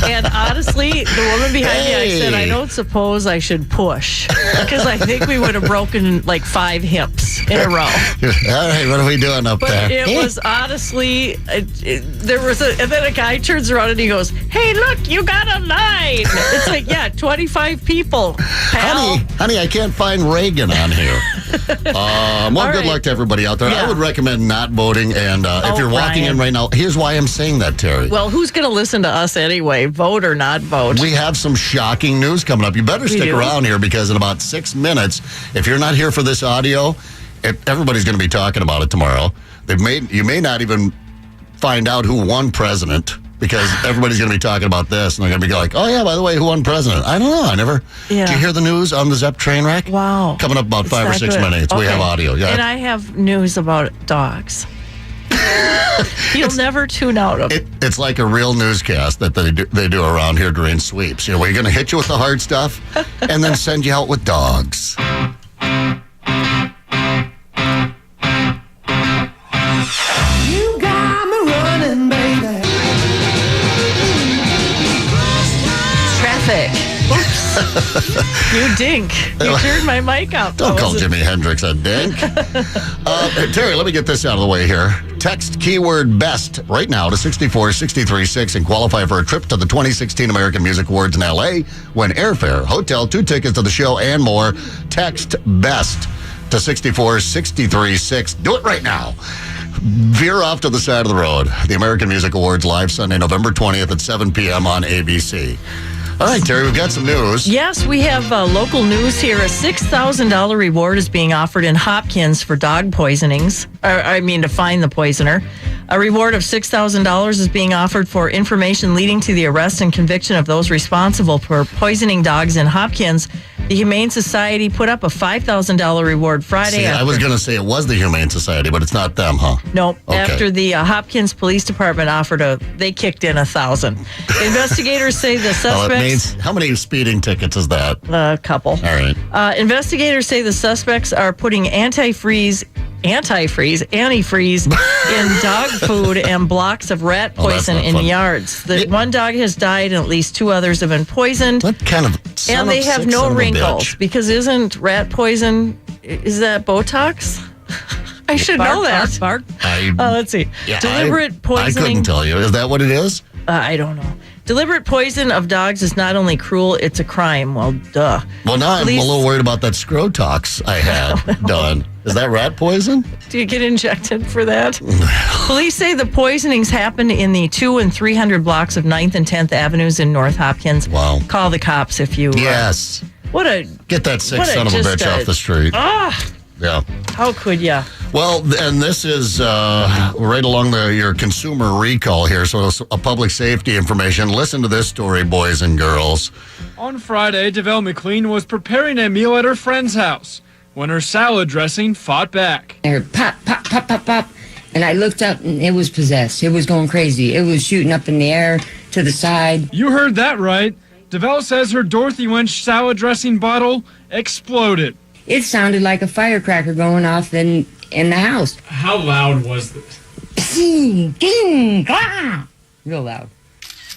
And honestly, the woman behind me, I said, I don't suppose I should push. Because I think we would have broken like 5 hips in a row. All right, what are we doing up there? But it was honestly, there was and then a guy turns around and he goes, hey, look, you got a line. It's like, yeah, 25 people. Pal. Honey, I can't find Reagan on here. Well, good luck to everybody out there. Yeah. I would recommend not voting. And if you're walking in right now, here's why I'm saying that, Terry. Well, who's going to listen to us anyway? Vote or not vote? We have some shocking news coming up. You better stick around here because in about 6 minutes, if you're not here for this audio, everybody's going to be talking about it tomorrow. You may not even find out who won president because everybody's going to be talking about this, and they're going to be like, oh, yeah, by the way, who won president? I don't know. Did you hear the news on the Zepp train wreck? Wow. Coming up about 5 or 6 minutes. Okay. We have audio. Yeah. And I have news about dogs. You'll never tune out of it. It's like a real newscast that they do around here during sweeps. We're going to hit you with the hard stuff and then send you out with dogs. You got me running, baby. Traffic. Oops. You dink. You turned my mic up. Don't call Jimi Hendrix a dink. Terry, let me get this out of the way here. Text keyword BEST right now to 64636 and qualify for a trip to the 2016 American Music Awards in L.A. Win airfare, hotel, 2 tickets to the show, and more. Text BEST to 64636. Do it right now. Veer off to the side of the road. The American Music Awards live Sunday, November 20th at 7 p.m. on ABC. All right, Terry, we've got some news. Yes, we have local news here. A $6,000 reward is being offered in Hopkins for dog poisonings. To find the poisoner. A reward of $6,000 is being offered for information leading to the arrest and conviction of those responsible for poisoning dogs in Hopkins. The Humane Society put up a $5,000 reward Friday. I was going to say it was the Humane Society, but it's not them, huh? Nope. Okay. After the Hopkins Police Department they kicked in $1,000. Investigators say the suspects... How many speeding tickets is that? A couple. All right. Investigators say the suspects are putting antifreeze in dog food and blocks of rat poison in yards. One dog has died and at least 2 others have been poisoned. What kind of and they have no wrinkles because isn't rat poison, is that Botox? I should know that. Bark. Let's see. Yeah, Deliberate poisoning. I couldn't tell you. Is that what it is? I don't know. Deliberate poison of dogs is not only cruel, it's a crime. Well, duh. Well, now I'm a little worried about that Scrotox I had done. Is that rat poison? Do you get injected for that? Police say the poisonings happened in the 200 and 300 blocks of 9th and 10th Avenues in North Hopkins. Wow. Call the cops if you... Yes. Get that sick son of a bitch off the street. Yeah. How could ya? Well, and this is right along your consumer recall here, so it's a public safety information. Listen to this story, boys and girls. On Friday, DeVelle McLean was preparing a meal at her friend's house when her salad dressing fought back. I heard pop, pop, pop, pop, pop, and I looked up and it was possessed. It was going crazy. It was shooting up in the air to the side. You heard that right. DeVelle says her Dorothy Winch salad dressing bottle exploded. It sounded like a firecracker going off in the house. How loud was this? Real loud.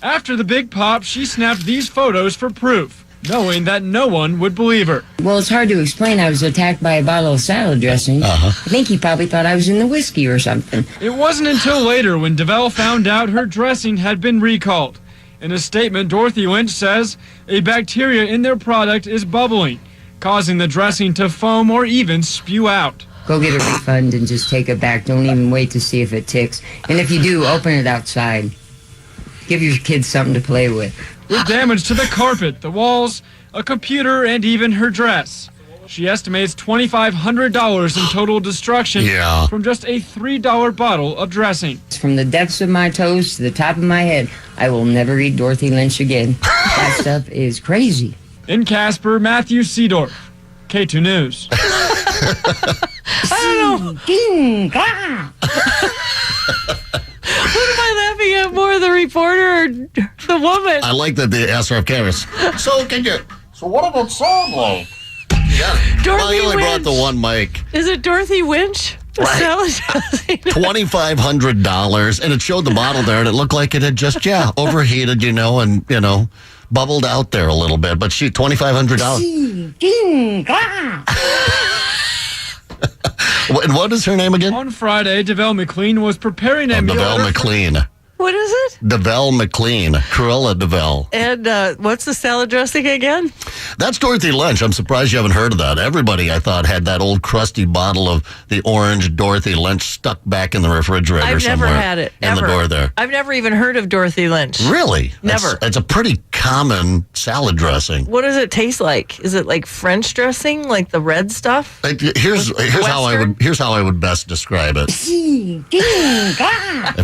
After the big pop, she snapped these photos for proof, knowing that no one would believe her. Well, it's hard to explain. I was attacked by a bottle of salad dressing. I think he probably thought I was in the whiskey or something. It wasn't until later when DeVelle found out her dressing had been recalled. In a statement, Dorothy Winch says a bacteria in their product is bubbling, causing the dressing to foam or even spew out. Go get a refund and just take it back. Don't even wait to see if it ticks. And if you do, open it outside. Give your kids something to play with. With damage to the carpet, the walls, a computer, and even her dress. She estimates $2,500 in total destruction from just a $3 bottle of dressing. From the depths of my toes to the top of my head, I will never eat Dorothy Lynch again. That stuff is crazy. In Casper, Matthew Seedorf, K2 News. I don't know. What am I laughing at more, the reporter or the woman? I like that they asked her off cameras. So what did it sound like? Yeah. Dorothy well, you only Winch. brought the one mic. Is it Dorothy Winch? Salad dressing. $2,500, and it showed the bottle there, and it looked like it had just overheated, and bubbled out there a little bit. But $2,500. And what is her name again? On Friday, DeVelle McLean was preparing a meal. DeVelle McLean. What is it? DeVelle McLean. Cruella DeVelle. And what's the salad dressing again? That's Dorothy Lynch. I'm surprised you haven't heard of that. Everybody, I thought, had that old crusty bottle of the orange Dorothy Lynch stuck back in the refrigerator somewhere. I've never had it. In the door there. I've never even heard of Dorothy Lynch. Really? Never. It's a pretty common salad dressing. What does it taste like? Is it like French dressing, like the red stuff? Here's how I would best describe it. If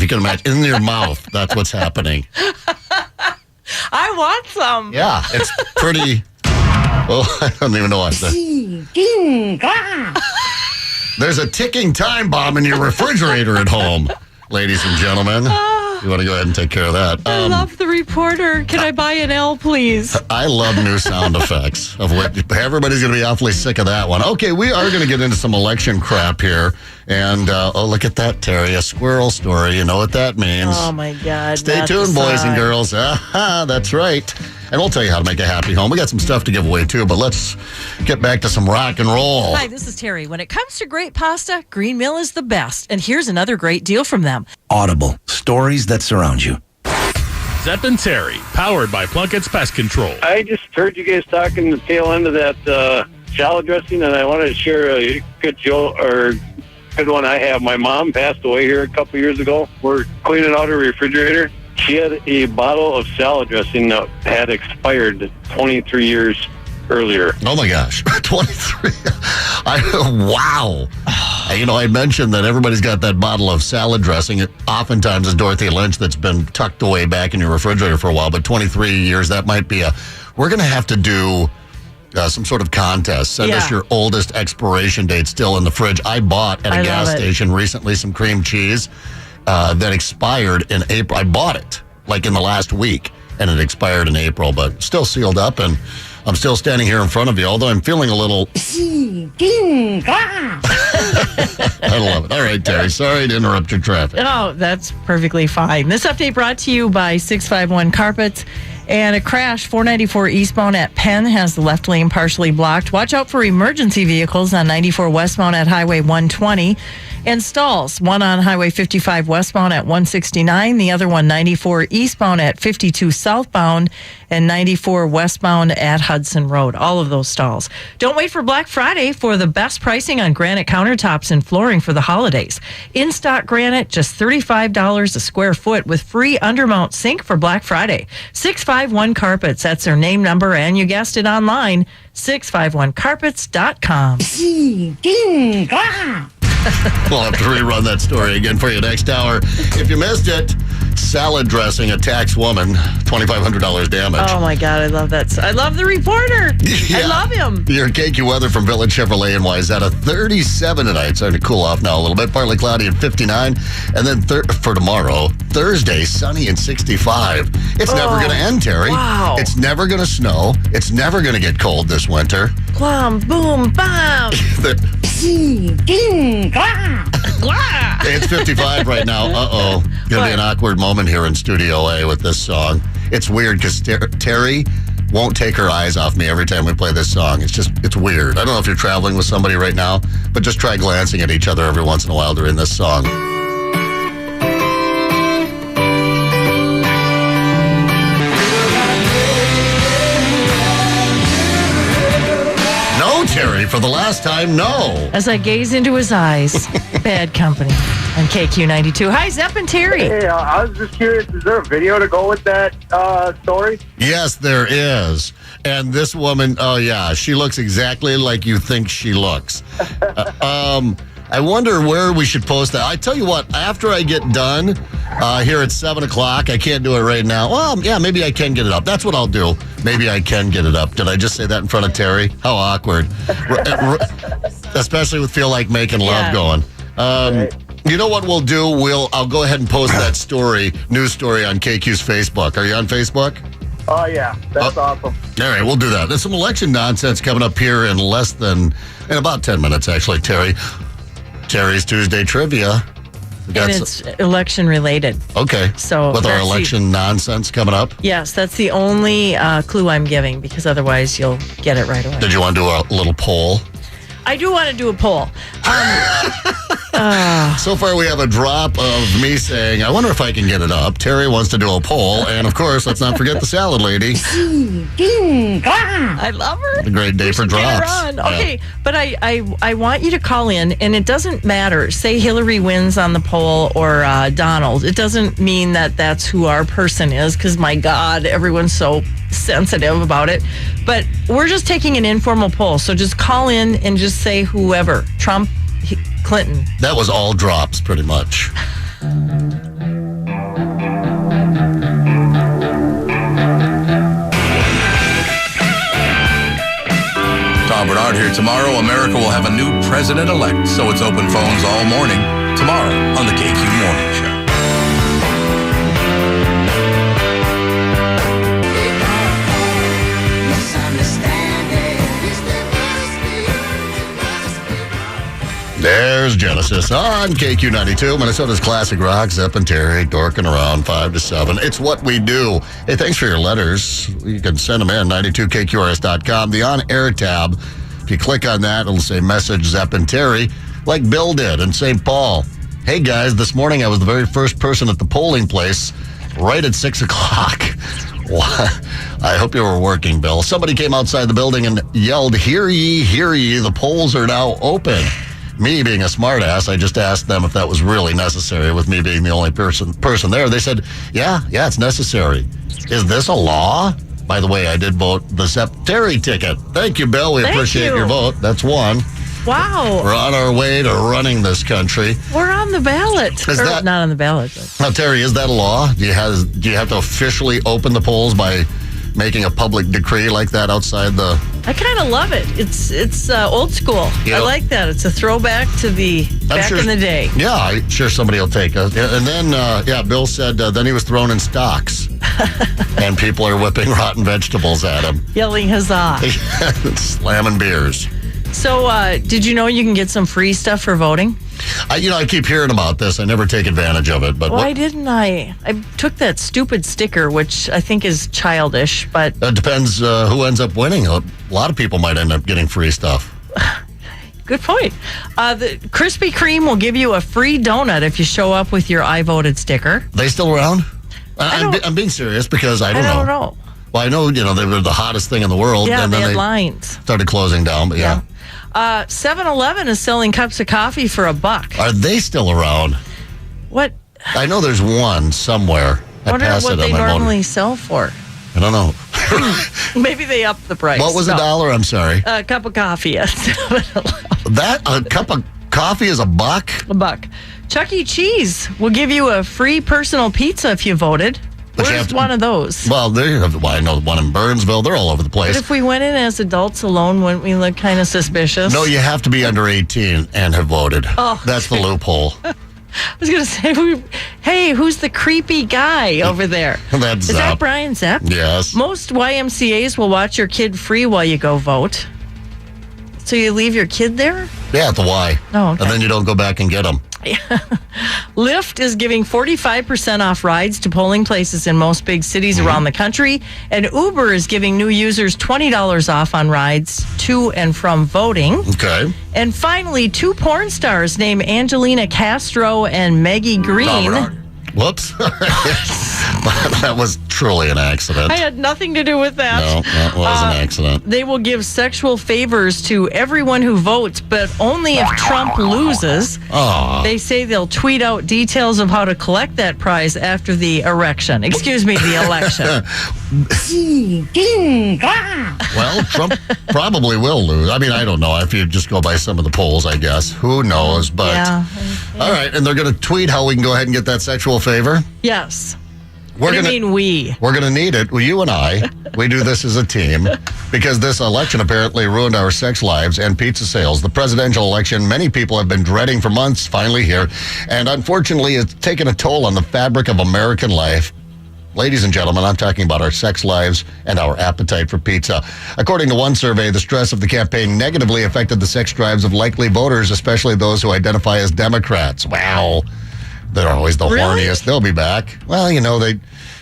you can imagine, in your mouth, that's what's happening. I want some. Yeah, it's pretty. Oh, I don't even know what to. There's a ticking time bomb in your refrigerator at home, ladies and gentlemen. You want to go ahead and take care of that. I love the reporter. Can I buy an L, please? I love new sound effects. Of what everybody's going to be awfully sick of that one. Okay, we are going to get into some election crap here. And, look at that, Terry. A squirrel story. You know what that means. Oh, my God. Stay tuned, boys and girls. That's right. And we'll tell you how to make a happy home. We got some stuff to give away, too, but let's get back to some rock and roll. Hi, this is Terry. When it comes to great pasta, Green Mill is the best. And here's another great deal from them. Audible. Stories that surround you. Zepp and Terri, powered by Plunkett's Pest Control. I just heard you guys talking the tail end of that salad dressing, and I wanted to share a good good one I have. My mom passed away here a couple years ago. We're cleaning out her refrigerator. She had a bottle of salad dressing that had expired 23 years earlier. Oh, my gosh. 23. Wow. I mentioned that everybody's got that bottle of salad dressing. It oftentimes is Dorothy Lynch that's been tucked away back in your refrigerator for a while, but 23 years, that might be we're going to have to do some sort of contest. Send us your oldest expiration date still in the fridge. I bought at a gas station recently some cream cheese that expired in April. I bought it like in the last week, and it expired in April, but still sealed up, and I'm still standing here in front of you, although I'm feeling a little... I love it. All right, Terry. Sorry to interrupt your traffic. Oh, that's perfectly fine. This update brought to you by 651 Carpets. And a crash, 494 eastbound at Penn, has the left lane partially blocked. Watch out for emergency vehicles on 94 westbound at Highway 120. And stalls, one on Highway 55 westbound at 169, the other one 94 eastbound at 52 southbound, and 94 westbound at Hudson Road. All of those stalls. Don't wait for Black Friday for the best pricing on granite countertops and flooring for the holidays. In-stock granite, just $35 a square foot with free undermount sink for Black Friday. 651 Carpets, that's their name, number, and you guessed it, online, 651carpets.com. We'll have to rerun that story again for you next hour. If you missed it, salad dressing attacks woman, $2,500 damage. Oh, my God, I love that. I love the reporter. Yeah. I love him. Your KQ weather from Village Chevrolet in Wayzata, 37 tonight. Starting to cool off now a little bit. Partly cloudy at 59. And then for tomorrow, Thursday, sunny and 65. It's never going to end, Terry. Wow. It's never going to snow. It's never going to get cold this winter. Clam, boom, bam. It's 55 right now. Uh-oh. Going to be an awkward moment here in Studio A with this song. It's weird because Terry won't take her eyes off me every time we play this song. It's weird. I don't know if you're traveling with somebody right now, but just try glancing at each other every once in a while during this song. Terry, for the last time, no. As I gaze into his eyes, bad company on KQ92. Hi, Zepp and Terri. Hey, I was just curious, is there a video to go with that story? Yes, there is. And this woman, oh yeah, she looks exactly like you think she looks. I wonder where we should post that. I tell you what, after I get done here at 7 o'clock, I can't do it right now. Well, yeah, maybe I can get it up. That's what I'll do. Maybe I can get it up. Did I just say that in front of Terry? How awkward. Especially with Feel Like Making Love going. You know what we'll do? I'll go ahead and post that news story on KQ's Facebook. Are you on Facebook? Oh, yeah. That's awesome. All right, we'll do that. There's some election nonsense coming up here in about 10 minutes, actually, Terry. Terry's Tuesday Trivia. And it's election related. Okay. So with our that's election nonsense coming up. Yes, that's the only clue I'm giving, because otherwise you'll get it right away. Did you want to do a little poll? I do want to do a poll. So far, we have a drop of me saying, I wonder if I can get it up. Terry wants to do a poll. And, of course, let's not forget the salad lady. I love her. A great day for drops. Get her on. Okay, but I want you to call in, and it doesn't matter. Say Hillary wins on the poll or Donald. It doesn't mean that that's who our person is, because, my God, everyone's so sensitive about it. But we're just taking an informal poll. So just call in and just say whoever. Trump, Clinton. That was all drops, pretty much. Tom Bernard here. Tomorrow, America will have a new president-elect, so it's open phones all morning. Tomorrow on the KQ Morning Show. There's Genesis on KQ92, Minnesota's classic rock. Zepp and Terri, dorking around 5 to 7. It's what we do. Hey, thanks for your letters. You can send them in, 92KQRS.com. The on-air tab, if you click on that, it'll say message Zepp and Terri, like Bill did in St. Paul. Hey, guys, this morning I was the very first person at the polling place right at 6 o'clock. I hope you were working, Bill. Somebody came outside the building and yelled, hear ye, the polls are now open. Me being a smartass, I just asked them if that was really necessary, with me being the only person there. They said, yeah, it's necessary. Is this a law? By the way, I did vote the Zepp Terri ticket. Thank you, Bill. We appreciate your vote. That's one. Wow. We're on our way to running this country. We're on the ballot. Not on the ballot. But. Now, Terry, is that a law? Do you have to officially open the polls by making a public decree like that outside the... I kind of love it. It's old school. Yep. I like that. It's a throwback to the back in the day. Yeah, I'm sure somebody will take it. And then, Bill said then he was thrown in stocks. And people are whipping rotten vegetables at him. Yelling huzzah. Slamming beers. So, did you know you can get some free stuff for voting? I keep hearing about this. I never take advantage of it. But why didn't I? I took that stupid sticker, which I think is childish, but... It depends who ends up winning. A lot of people might end up getting free stuff. Good point. The Krispy Kreme will give you a free donut if you show up with your I voted sticker. They still around? I'm being serious because I don't know. Well, I know, they were the hottest thing in the world. Yeah, and then they had lines. Started closing down, but yeah. 7-Eleven is selling cups of coffee for $1. Are they still around? What? I know there's one somewhere. I wonder what they normally sell for. I don't know. Maybe they upped the price. What was $1? I'm sorry. A cup of coffee at 7-Eleven. A cup of coffee is $1? $1. Chuck E. Cheese will give you a free personal pizza if you voted. But where's one of those? Well, I know one in Burnsville. They're all over the place. But if we went in as adults alone, wouldn't we look kind of suspicious? No, you have to be under 18 and have voted. Oh, that's the loophole. I was going to say, hey, who's the creepy guy over there? That's Is that Brian Zepp? Yes. Most YMCAs will watch your kid free while you go vote. So you leave your kid there? Yeah, at the Y. Oh, okay. And then you don't go back and get them. Lyft is giving 45% off rides to polling places in most big cities around the country. And Uber is giving new users $20 off on rides to and from voting. Okay. And finally, 2 porn stars named Angelina Castro and Maggie Green. Whoops. That was truly an accident. I had nothing to do with that. No, that was an accident. They will give sexual favors to everyone who votes, but only if Trump loses. They say they'll tweet out details of how to collect that prize after the election. The election. Well, Trump probably will lose. I mean, I don't know if you just go by some of the polls, I guess. Who knows? But all right, and they're going to tweet how we can go ahead and get that sexual favor? Yes. We're going to need it. Well, you and I, we do this as a team because this election apparently ruined our sex lives and pizza sales. The presidential election, many people have been dreading for months, finally here. And unfortunately, it's taken a toll on the fabric of American life. Ladies and gentlemen, I'm talking about our sex lives and our appetite for pizza. According to one survey, the stress of the campaign negatively affected the sex drives of likely voters, especially those who identify as Democrats. Wow. They're always the horniest. They'll be back. Well,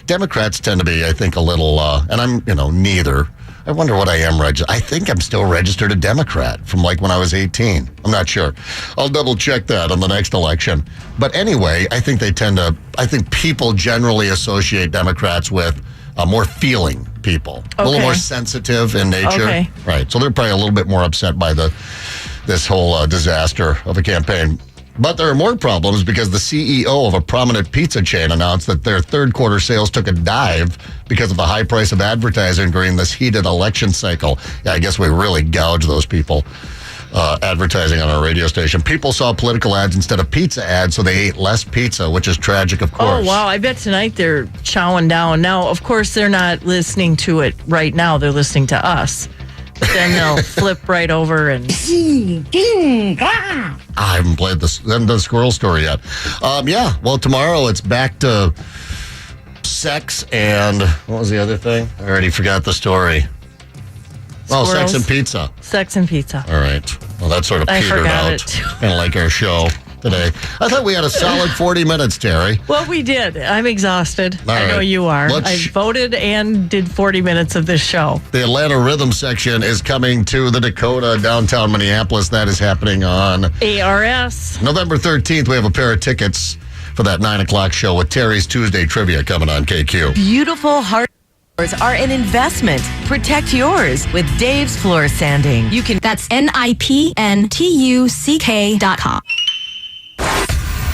Democrats tend to be, I think, a little, and I'm, neither. I wonder what I am registered. I think I'm still registered a Democrat from like when I was 18. I'm not sure. I'll double check that on the next election. But anyway, I think I think people generally associate Democrats with more feeling people, a little more sensitive in nature. Okay. Right. So they're probably a little bit more upset by this whole disaster of a campaign. But there are more problems because the CEO of a prominent pizza chain announced that their third quarter sales took a dive because of the high price of advertising during this heated election cycle. Yeah, I guess we really gouge those people advertising on our radio station. People saw political ads instead of pizza ads, so they ate less pizza, which is tragic, of course. Oh, wow. I bet tonight they're chowing down. Now, of course, they're not listening to it right now. They're listening to us. Then they'll flip right over and... I haven't played the squirrel story yet. Well, tomorrow it's back to sex and... What was the other thing? I already forgot the story. Oh, sex and pizza. Sex and pizza. All right. Well, that sort of petered out. Kind of like our show today. I thought we had a solid 40 minutes, Terry. Well, we did. I'm exhausted. All I know right. you are. I voted and did 40 minutes of this show. The Atlanta Rhythm section is coming to the Dakota, downtown Minneapolis. That is happening on ARS. November 13th. We have a pair of tickets for that 9 o'clock show with Terry's Tuesday Trivia coming on KQ. Beautiful hard floors are an investment. Protect yours with Dave's Floor Sanding. That's NIPNTUCK.com.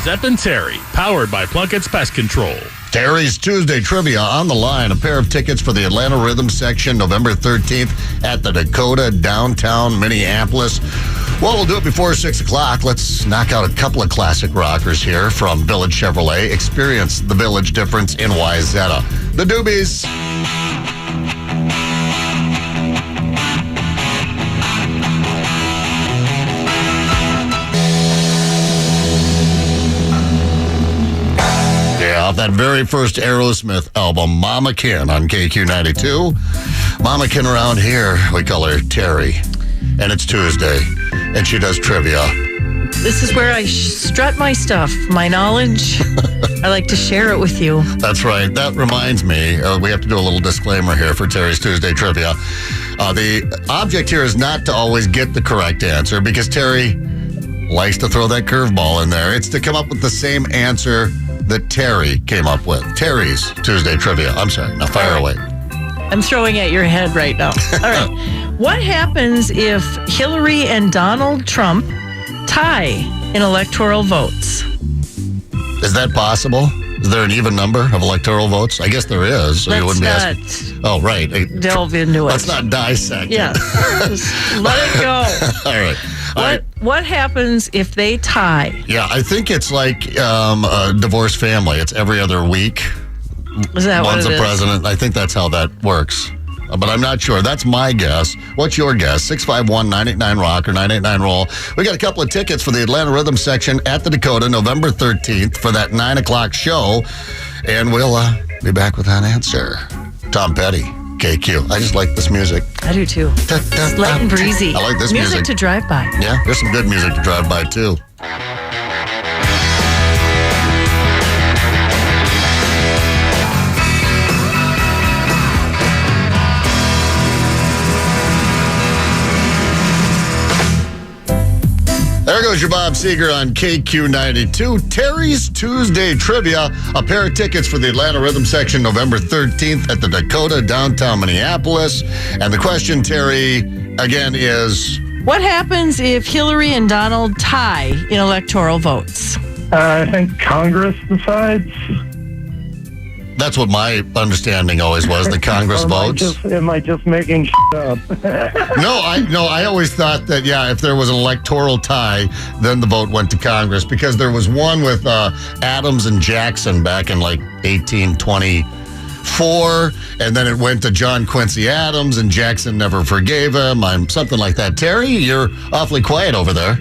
Zepp and Terri, powered by Plunkett's Pest Control. Terry's Tuesday Trivia on the line. A pair of tickets for the Atlanta Rhythm section November 13th at the Dakota, downtown Minneapolis. Well, we'll do it before 6 o'clock. Let's knock out a couple of classic rockers here from Village Chevrolet. Experience the Village difference in Wayzata. The Doobies. Off that very first Aerosmith album, Mama Kin on KQ92. Mama Kin around here, we call her Terry. And it's Tuesday, and she does trivia. This is where I strut my stuff, my knowledge. I like to share it with you. That's right. That reminds me, we have to do a little disclaimer here for Terry's Tuesday Trivia. The object here is not to always get the correct answer, because Terry likes to throw that curveball in there. It's to come up with the same answer that Terry came up with. Terry's Tuesday Trivia. I'm sorry. Now fire away. I'm throwing at your head right now. All right. What happens if Hillary and Donald Trump tie in electoral votes? Is that possible? Is there an even number of electoral votes? I guess there is. So you wouldn't be asking. Oh, right. Delve into it. Let's not dissect it. Just let it go. All right. What happens if they tie? Yeah, I think it's like a divorced family. It's every other week. Is that One's what it the president. I think that's how that works. But I'm not sure. That's my guess. What's your guess? 651-989-ROCK or 989-ROLL. We got a couple of tickets for the Atlanta Rhythm section at the Dakota, November 13th for that 9 o'clock show. And we'll be back with that answer. Tom Petty, KQ. I just like this music. I do too. It's light and breezy. I like this music. Music to drive by. Yeah, there's some good music to drive by too. There goes your Bob Seger on KQ92. Terry's Tuesday Trivia. A pair of tickets for the Atlanta Rhythm section November 13th at the Dakota, downtown Minneapolis. And the question, Terry, again is... What happens if Hillary and Donald tie in electoral votes? I think Congress decides. That's what my understanding always was, the Congress votes. Am I just making up? No, I always thought that, if there was an electoral tie, then the vote went to Congress, because there was one with Adams and Jackson back in like 1824, and then it went to John Quincy Adams, and Jackson never forgave him. Something like that. Terry, you're awfully quiet over there.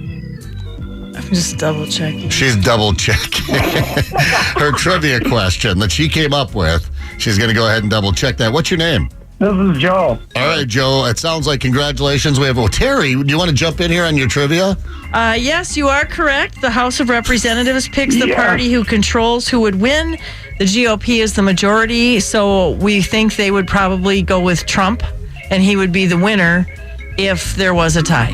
I'm just double checking. She's double checking. Her trivia question that she came up with She's going to go ahead and double check that. What's your name? This is Joe. All right, Joe. It sounds like congratulations. We have Terry. Do you want to jump in here on your trivia? Yes, you are correct. The House of Representatives picks the party who controls who would win. The GOP is the majority, so we think they would probably go with Trump, and he would be the winner if there was a tie.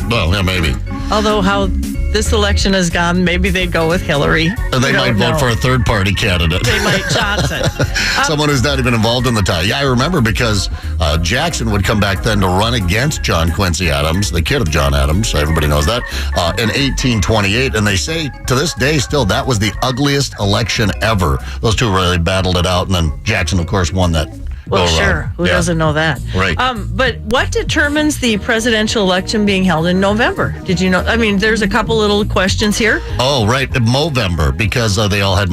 Well, yeah, maybe. Although how this election has gone, maybe they'd go with Hillary. Or they might vote for a third-party candidate. They might, Johnson. Someone who's not even involved in the tie. Yeah, I remember because Jackson would come back then to run against John Quincy Adams, the kid of John Adams, so everybody knows that, in 1828. And they say to this day still that was the ugliest election ever. Those two really battled it out, and then Jackson, of course, won that. Well, sure. Who doesn't know that? Right. But what determines the presidential election being held in November? Did you know? I mean, there's a couple little questions here. Oh, right. Movember, because they all had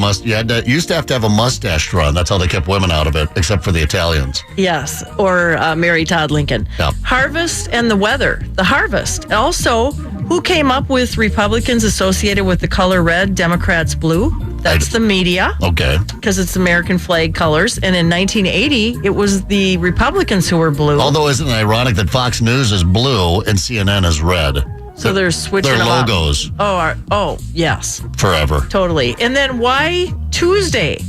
used to have a mustache run. That's how they kept women out of it, except for the Italians. Yes. Or Mary Todd Lincoln. Yeah. Harvest and the weather. The harvest. Also, who came up with Republicans associated with the color red, Democrats blue? That's the media. Okay. Because it's American flag colors. And in 1980, it was the Republicans who were blue. Although, isn't it ironic that Fox News is blue and CNN is red? So they're switching their them logos. Up. Oh, yes. Forever. Totally. And then why Tuesday?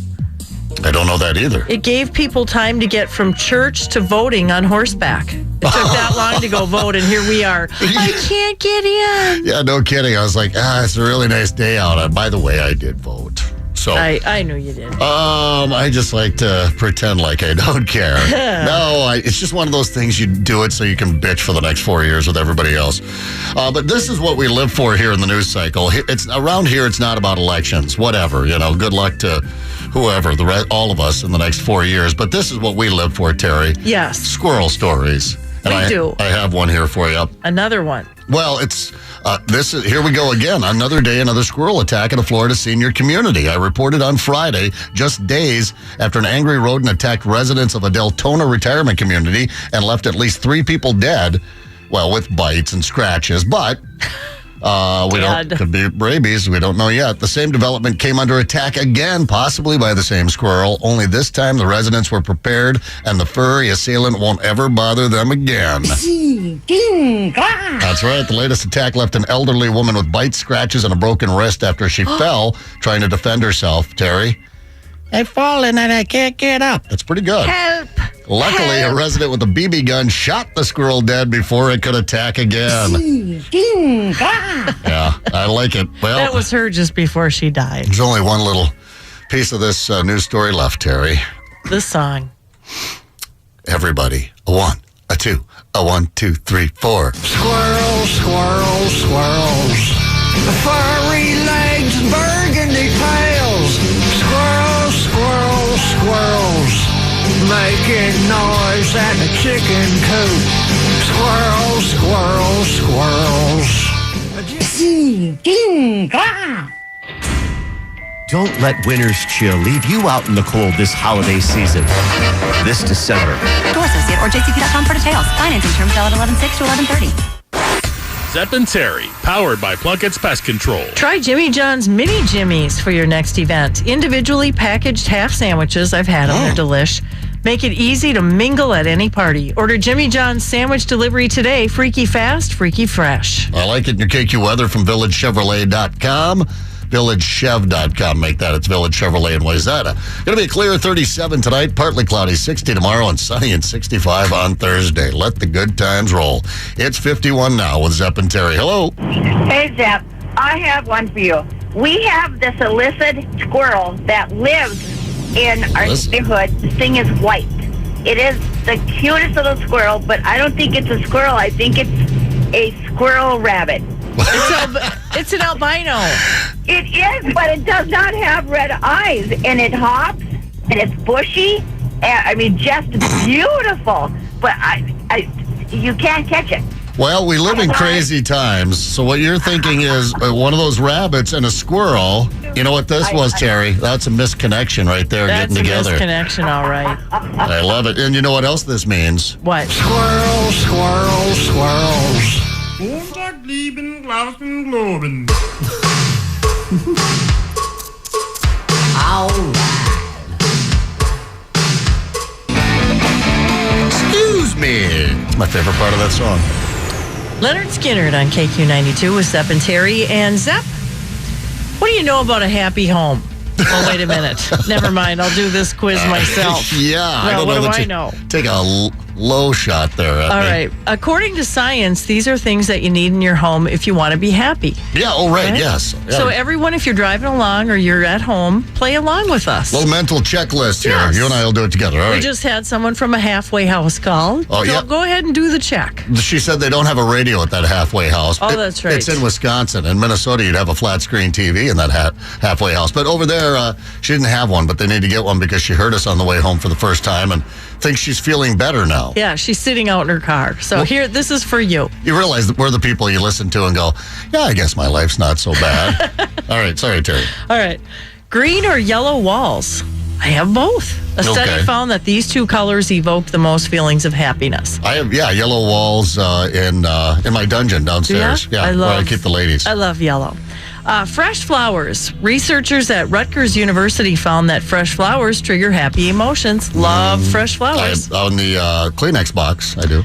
I don't know that either. It gave people time to get from church to voting on horseback. It took that long to go vote, and here we are. I can't get in. Yeah, no kidding. I was like, it's a really nice day out. By the way, I did vote. So I knew you did. I just like to pretend like I don't care. No, it's just one of those things. You do it so you can bitch for the next 4 years with everybody else. But this is what we live for here in the news cycle. It's around here. It's not about elections. Whatever, good luck to whoever, all of us in the next 4 years. But this is what we live for, Terry. Yes. Squirrel stories. And we do. I have one here for you. Another one. Well, it's here we go again. Another day, another squirrel attack in a Florida senior community. I reported on Friday, just days after an angry rodent attacked residents of a Deltona retirement community and left at least 3 people dead, well, with bites and scratches. But could be rabies. We don't know yet. The same development came under attack again, possibly by the same squirrel. Only this time the residents were prepared, and the furry assailant won't ever bother them again. That's right. The latest attack left an elderly woman with bites, scratches, and a broken wrist after she fell trying to defend herself. Terry? I've fallen and I can't get up. That's pretty good. Help! Luckily, a resident with a BB gun shot the squirrel dead before it could attack again. Yeah, I like it. Well, that was her just before she died. There's only one little piece of this news story left, Terry. The song. Everybody, a 1, a 2, a 1, 2, 3, 4. Squirrels, squirrels, squirrels. The furry legs, burgundy tails. Squirrels, squirrels, squirrels. Making noise at the chicken coop. Squirrels, squirrels, squirrels. Don't let winter's chill leave you out in the cold this holiday season. This December. Store associate or jcp.com for details. Financing terms valid 11/6 to 11/30. Zepp and Terri, powered by Plunkett's Pest Control. Try Jimmy John's Mini Jimmies for your next event. Individually packaged half sandwiches. I've had them. They're delish. Make it easy to mingle at any party. Order Jimmy John's sandwich delivery today. Freaky fast, freaky fresh. I like it in your KQ weather from VillageChevrolet.com. VillageChev.com. Make that. It's Village Chevrolet in Wayzata. Going to be a clear 37 tonight, partly cloudy 60 tomorrow, and sunny and 65 on Thursday. Let the good times roll. It's 51 now with Zepp and Terri. Hello. Hey, Zepp. I have one for you. We have this illicit squirrel that lives in our neighborhood. This thing is white. It is the cutest little squirrel, but I don't think it's a squirrel. I think it's a squirrel rabbit. It's an albino. It is, but it does not have red eyes, and it hops, and it's bushy. I mean, just beautiful. But you can't catch it. Well, we live in crazy times, so what you're thinking is one of those rabbits and a squirrel. You know what this was, Terry? That's a misconnection right there, getting together. That's a misconnection, all right. I love it. And you know what else this means? What? Squirrels, squirrels, squirrels. All right. me. It's my favorite part of that song. Leonard Skinner on KQ92 with Zepp and Terri. And Zepp, what do you know about a happy home? Oh, wait a minute. Never mind. I'll do this quiz myself. Yeah, I don't know. What do I know? Take a low shot there. All right. According to science, these are things that you need in your home if you want to be happy. Yeah, yes. Yeah. So everyone, if you're driving along or you're at home, play along with us. Little mental checklist here. Yes. You and I will do it together. All right. We just had someone from a halfway house call. Oh, yeah. Go ahead and do the check. She said they don't have a radio at that halfway house. Oh, that's right. It's in Wisconsin. In Minnesota, you'd have a flat screen TV in that halfway house. But over there, she didn't have one, but they need to get one because she heard us on the way home for the first time and thinks she's feeling better now. Yeah, she's sitting out in her car. So here, this is for you. You realize that we're the people you listen to and go, yeah, I guess my life's not so bad. All right. Sorry, Terry. All right. Green or yellow walls? I have both. A study found that these two colors evoke the most feelings of happiness. I have, yellow walls in my dungeon downstairs. Yeah, where I keep the ladies. I love yellow. Fresh flowers. Researchers at Rutgers University found that fresh flowers trigger happy emotions. Love fresh flowers. On the Kleenex box, I do.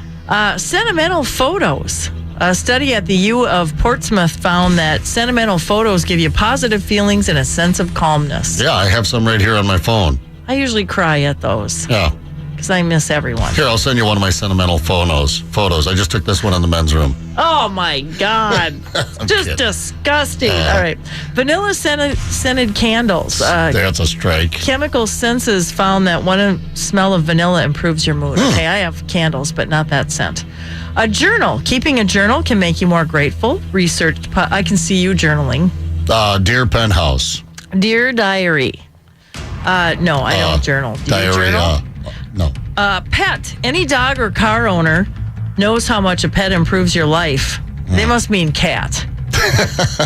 Sentimental photos. A study at the U of Portsmouth found that sentimental photos give you positive feelings and a sense of calmness. Yeah, I have some right here on my phone. I usually cry at those. Yeah. Because I miss everyone. Here, I'll send you one of my sentimental photos. I just took this one in the men's room. Oh, my God. Just kidding. Disgusting. All right. Vanilla scented candles. That's a strike. Chemical Senses found that one smell of vanilla improves your mood. Okay, I have candles, but not that scent. A journal. Keeping a journal can make you more grateful. I can see you journaling. Dear Penthouse. Dear Diary. No, I don't journal. Do you journal? No. Pet. Any dog or car owner knows how much a pet improves your life. They must mean cat.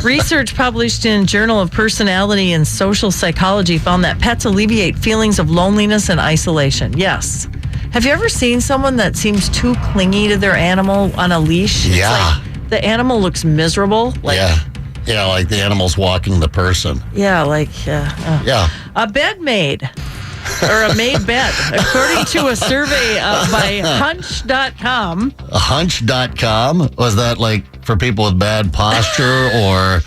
Research published in Journal of Personality and Social Psychology found that pets alleviate feelings of loneliness and isolation. Yes. Have you ever seen someone that seems too clingy to their animal on a leash? Yeah. It's like the animal looks miserable. Yeah, like the animal's walking the person. Yeah, Yeah. A bed made. Or a made bed, according to a survey by Hunch.com. Hunch.com? Was that like for people with bad posture or...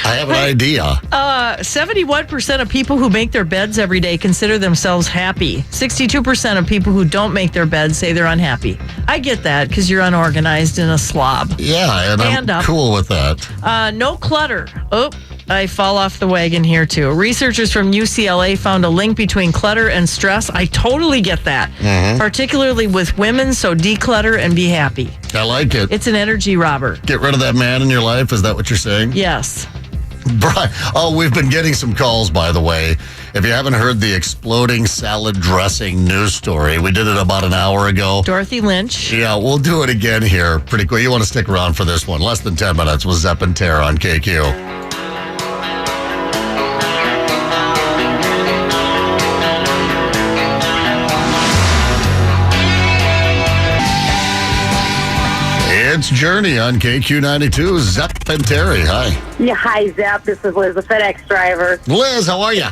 I have an idea. 71% of people who make their beds every day consider themselves happy. 62% of people who don't make their beds say they're unhappy. I get that because you're unorganized and a slob. Yeah, and I'm cool with that. No clutter. Oh, I fall off the wagon here too. Researchers from UCLA found a link between clutter and stress. I totally get that, particularly with women, so declutter and be happy. I like it. It's an energy robber. Get rid of that man in your life, is that what you're saying? Yes. Brian, we've been getting some calls, by the way. If you haven't heard the exploding salad dressing news story, we did it about an hour ago. Dorothy Lynch. Yeah, we'll do it again here pretty quick. You want to stick around for this one. Less than 10 minutes with Zepp and Terri on KQ. It's Journey on KQ92. Zepp and Terri. Hi. Yeah, hi, Zepp. This is Liz, the FedEx driver. Liz, how are you?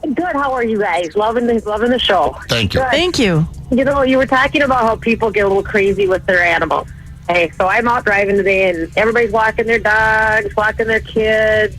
Good. How are you guys? Loving the show. Thank you. Good. Thank you. You know, you were talking about how people get a little crazy with their animals. Hey, so I'm out driving today, and everybody's walking their dogs, walking their kids.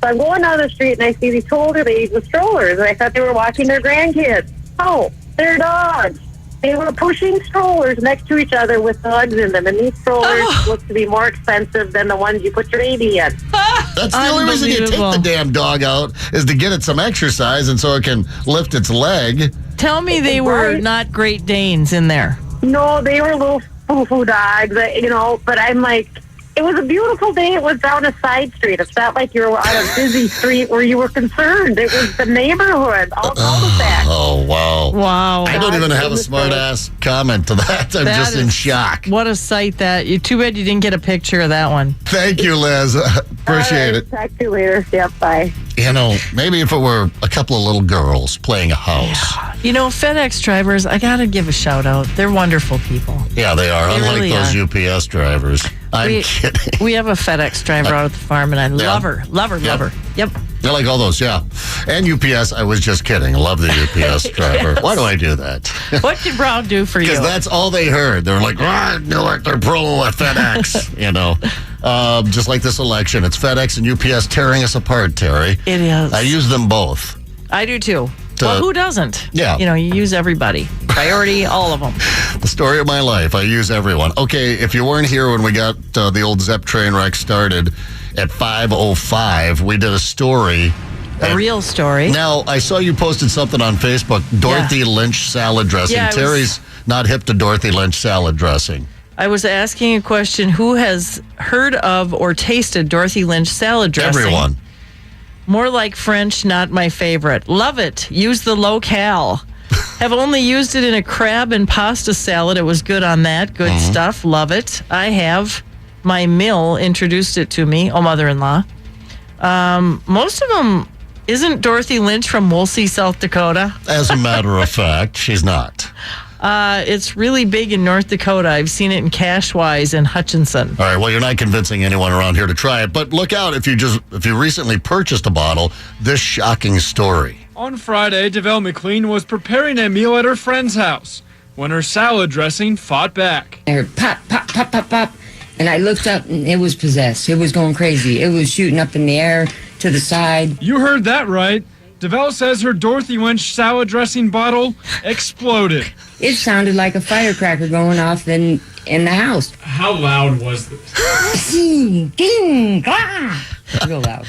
So I'm going down the street, and I see these older ladies with strollers, and I thought they were walking their grandkids. Oh, they're dogs. They were pushing strollers next to each other with dogs in them, and these strollers look to be more expensive than the ones you put your baby in. That's the only reason you take the damn dog out is to get it some exercise and so it can lift its leg. Tell me they were not Great Danes in there. No, they were little foo-foo dogs, but I'm like, it was a beautiful day. It was down a side street. It's not like you were on a busy street where you were concerned. It was the neighborhood, all of that. Oh, wow. Wow. I don't even have a smart-ass comment to that. I'm just in shock. What a sight that. Too bad you didn't get a picture of that one. Thank you, Liz. Appreciate it. Talk to you later. Yep, bye. Maybe if it were a couple of little girls playing a house. Yeah. FedEx drivers, I got to give a shout out. They're wonderful people. Yeah, they are. They unlike really those are. UPS drivers. I'm kidding. We have a FedEx driver out at the farm, and I love her. Love her. Yep. I like all those, yeah. And UPS, I was just kidding. I love the UPS driver. Yes. Why do I do that? What did Brown do for you? Because that's all they heard. They're like, I knew it. They're pro at FedEx, you know. Just like this election. It's FedEx and UPS tearing us apart, Terri. It is. I use them both. I do too. Well, who doesn't? Yeah. You know, you use everybody. Priority, all of them. The story of my life. I use everyone. Okay, if you weren't here when we got the old Zepp train wreck started at 5:05, we did a story. A real story. Now, I saw you posted something on Facebook, Dorothy Lynch salad dressing. Yeah, Terry's not hip to Dorothy Lynch salad dressing. I was asking a question, who has heard of or tasted Dorothy Lynch salad dressing? Everyone. More like French, not my favorite. Love it. Use the local. Have only used it in a crab and pasta salad. It was good on that. Good stuff. Love it. I have. My mill introduced it to me. Oh, mother-in-law. Most of them, isn't Dorothy Lynch from Woolsey, South Dakota? As a matter of fact, she's not. It's really big in North Dakota. I've seen it in Cashwise and Hutchinson. All right, well, you're not convincing anyone around here to try it, but look out if you recently purchased a bottle, this shocking story. On Friday, DeVelle McLean was preparing a meal at her friend's house when her salad dressing fought back. I heard pop, pop, pop, pop, pop. And I looked up and it was possessed. It was going crazy. It was shooting up in the air to the side. You heard that right. DeVelle says her Dorothy Lynch salad dressing bottle exploded. It sounded like a firecracker going off in the house. How loud was this? Real loud.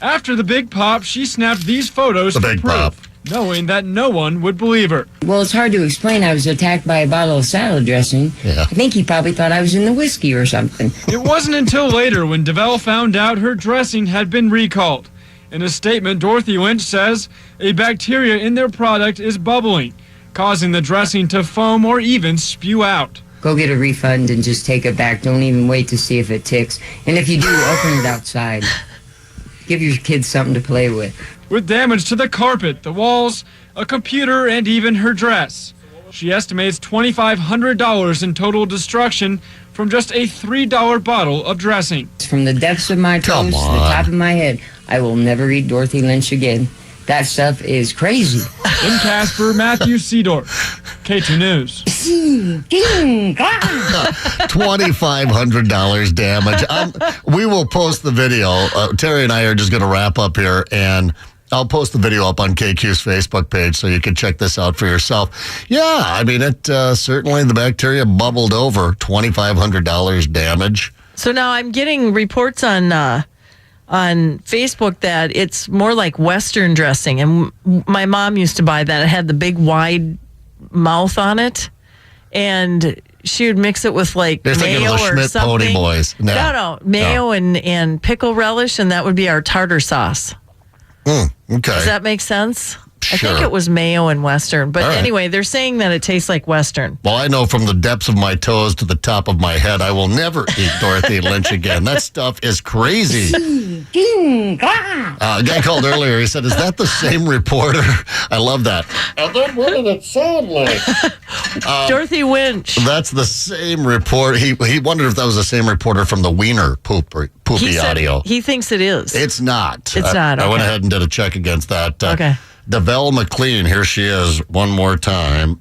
After the big pop, she snapped these photos The for big proof, pop. knowing that no one would believe her. Well, it's hard to explain. I was attacked by a bottle of salad dressing. Yeah. I think he probably thought I was in the whiskey or something. It wasn't until later when DeVelle found out her dressing had been recalled. In a statement, Dorothy Lynch says a bacteria in their product is bubbling, causing the dressing to foam or even spew out. Go get a refund and just take it back. Don't even wait to see if it ticks. And if you do, open it outside. Give your kids something to play with. With damage to the carpet, the walls, a computer, and even her dress. She estimates $2,500 in total destruction from just a $3 bottle of dressing. From the depths of my toes to the top of my head, I will never eat Dorothy Lynch again. That stuff is crazy. In Casper, Matthew Seedorf, K2 News. $2,500 damage. We will post the video. Terry and I are just going to wrap up here, and I'll post the video up on KQ's Facebook page so you can check this out for yourself. Yeah, I mean, it certainly the bacteria bubbled over. $2,500 damage. So now I'm getting reports on Facebook that it's more like Western dressing. And my mom used to buy that. It had the big wide mouth on it. And she would mix it with like You're mayo of the or Schmidt something. Pony Boys. No, mayo and pickle relish, and that would be our tartar sauce. Okay. Does that make sense? Sure. I think it was mayo and Western. But All right. anyway, they're saying that it tastes like Western. Well, I know from the depths of my toes to the top of my head, I will never eat Dorothy Lynch again. That stuff is crazy. A guy called earlier. He said, is that the same reporter? I love that. And then what did it sound like? Dorothy Lynch. That's the same report. He wondered if that was the same reporter from the Wiener poopy audio. He thinks it is. It's not. It's not. I went okay. ahead and did a check against that. Okay. DeVelle McLean, here she is one more time.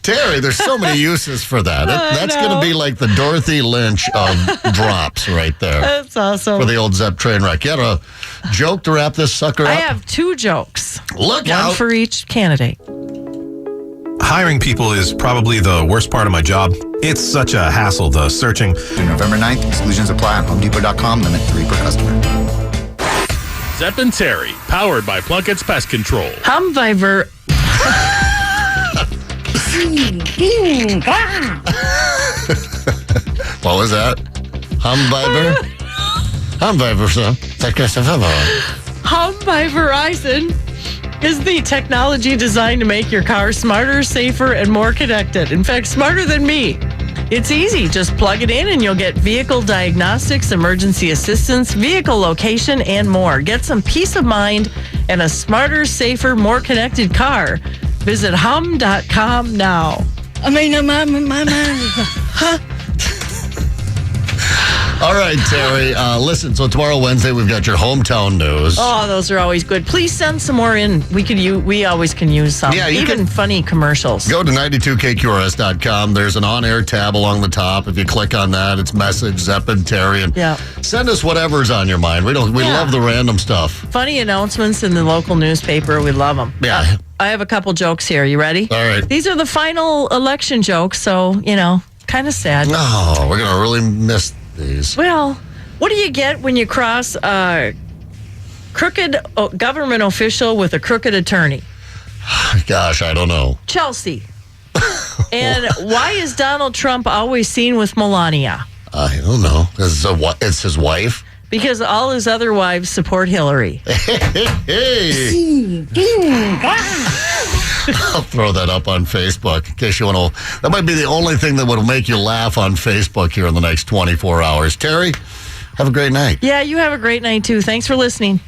Terry, there's so many uses for that. That's going to be like the Dorothy Lynch of drops right there. That's awesome. For the old Zepp train wreck. You had a joke to wrap this sucker up? I have 2 jokes. Look One out. for each candidate. Hiring people is probably the worst part of my job. It's such a hassle, the searching. Through November 9th, exclusions apply on HomeDepot.com, limit 3 per customer. Zepp and Terri, powered by Plunkett's Pest Control. Humviver. What was that? Humviver? Humviver, sir. Hum by Verizon is the technology designed to make your car smarter, safer, and more connected. In fact, smarter than me. It's easy. Just plug it in and you'll get vehicle diagnostics, emergency assistance, vehicle location, and more. Get some peace of mind and a smarter, safer, more connected car. Visit hum.com now. All right, Terry. Listen, so tomorrow, Wednesday, we've got your hometown news. Oh, those are always good. Please send some more in. We always can use some. Yeah, even funny commercials. Go to 92KQRS.com. There's an on-air tab along the top. If you click on that, it's message Zepp and Terri. And send us whatever's on your mind. We love the random stuff. Funny announcements in the local newspaper. We love them. Yeah. I have a couple jokes here. You ready? All right. These are the final election jokes, so, kind of sad. Oh, we're going to really miss these. Well, what do you get when you cross a crooked government official with a crooked attorney? Gosh, I don't know. Chelsea. And why is Donald Trump always seen with Melania? I don't know. It's his wife? Because all his other wives support Hillary. Hey. I'll throw that up on Facebook in case you want to. That might be the only thing that would make you laugh on Facebook here in the next 24 hours. Terry, have a great night. Yeah, you have a great night too. Thanks for listening.